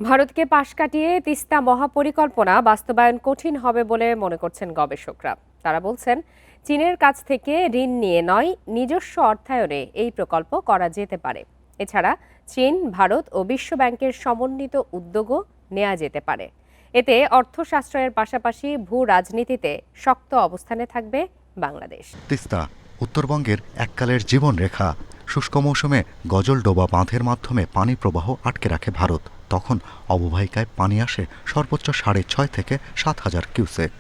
ভারতকে পাশ কাটিয়ে তিস্তা মহাপরিকল্পনা বাস্তবায়ন কঠিন হবে বলে মনে করছেন গবেষকরা। তারা বলছেন, চীনের কাছ থেকে ঋণ নিয়ে নয়, নিজস্ব অর্থায়নে এই প্রকল্প করা যেতে পারে। এছাড়া চীন, ভারত ও বিশ্ব ব্যাংকের সমন্বিত উদ্যোগও নেওয়া যেতে পারে। এতে অর্থ সাশ্রয়ের পাশাপাশি ভূ রাজনীতিতে শক্ত অবস্থানে থাকবে বাংলাদেশ। তিস্তা উত্তরবঙ্গের এককালের জীবনরেখা। শুষ্ক মৌসুমে গজলডোবা বাঁধের মাধ্যমে পানি প্রবাহ আটকে রাখে ভারত। তখন অববাহিকায় পানি আসে সর্বোচ্চ 6.5 থেকে 7,000 কিউসেক।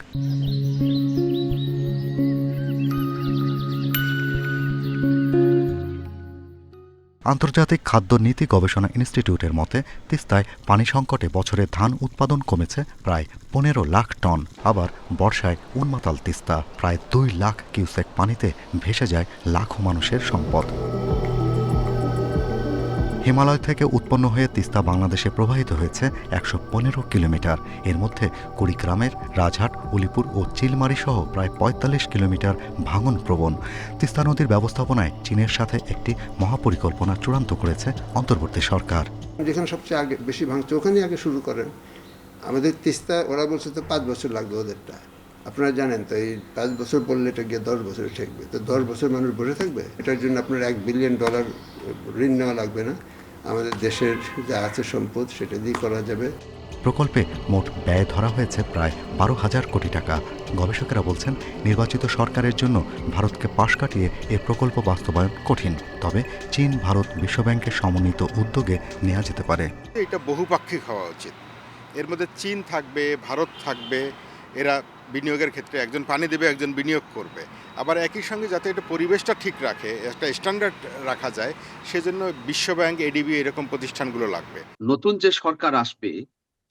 আন্তর্জাতিক খাদ্য নীতি গবেষণা ইনস্টিটিউটের মতে, তিস্তায় পানি সংকটে বছরে ধান উৎপাদন কমেছে প্রায় 15 লাখ টন। আবার বর্ষায় উন্মাতাল তিস্তা, প্রায় 2 লাখ কিউসেক পানিতে ভেসে যায় লাখো মানুষের সম্পদ। হিমালয় থেকে উৎপন্ন হয়ে তিস্তা বাংলাদেশে প্রবাহিত হয়েছে 115 কিলোমিটার। এর মধ্যে কুড়িগ্রামের রাজহাট, উলিপুর ও চিলমারি সহ প্রায় 45 কিলোমিটার ভাঙন প্রবণ। তিস্তা নদীর ব্যবস্থাপনায় চীনের সাথে একটি মহাপরিকল্পনা চূড়ান্ত করেছে অন্তর্বর্তী সরকার। যেখানে সবচেয়ে আগে বেশি ভাঙছে ওখানে আগে শুরু করেন। আমাদের তিস্তা ওরা বলছে তো 5 বছর লাগবে ওদেরটা। আপনারা জানেন তো, এই 5 বছর বললে এটা গিয়ে 10 বছরে ঠেকবে। তো 10 বছর মানুষ বসে থাকবে? এটার জন্য আপনার $1 বিলিয়ন ঋণ নেওয়া লাগবে না। আমাদের দেশের যা আছে সম্পদ সেটা দিয়ে করা যাবে। প্রকল্পে মোট ব্যয় ধরা হয়েছে প্রায় 12,000 কোটি টাকা। গবেষকেরা বলছেন, নির্বাচিত সরকারের জন্য ভারতকে পাশ কাটিয়ে এ প্রকল্প বাস্তবায়ন কঠিন। তবে চীন, ভারত, বিশ্বব্যাংকের সমন্বিত উদ্যোগে নেওয়া যেতে পারে। এটা বহুপাক্ষিক হওয়া উচিত। এর মধ্যে চীন থাকবে, ভারত থাকবে। এরা বিনিয়োগের ক্ষেত্রে একজন পানি দেবে, একজন বিনিয়োগ করবে। আবার একই সঙ্গে যাতে এটা পরিবেশটা ঠিক রাখে, একটা স্ট্যান্ডার্ড রাখা যায়, সেজন্য বিশ্বব্যাংক, এডিবি এরকম প্রতিষ্ঠানগুলো লাগবে। নতুন যে সরকার আসবে,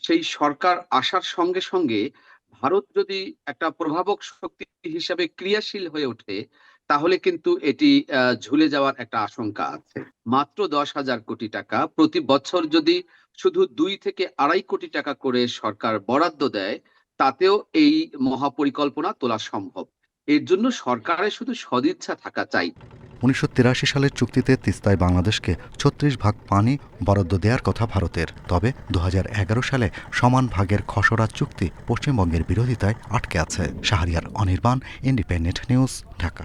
সেই সরকার আসার সঙ্গে সঙ্গে ভারত যদি একটা প্রভাবক শক্তি হিসাবে ক্রিয়াশীল হয়ে ওঠে, তাহলে কিন্তু এটি ঝুলে যাওয়ার একটা আশঙ্কা আছে। মাত্র 10,000 কোটি টাকা প্রতি বছর যদি শুধু 2 থেকে 2.5 কোটি টাকা করে সরকার বরাদ্দ দেয়, তাতেও এই মহাপরিকল্পনা তোলা সম্ভব। এর জন্য সরকারের শুধু সদিচ্ছা থাকা চাই। 1983 সালের চুক্তিতে তিস্তায় বাংলাদেশকে 36 ভাগ পানি বরাদ্দ দেওয়ার কথা ভারতের। তবে 2011 সালে সমান ভাগের খসড়া চুক্তি পশ্চিমবঙ্গের বিরোধিতায় আটকে আছে। Shahriar Anirban, independent news, Dhaka.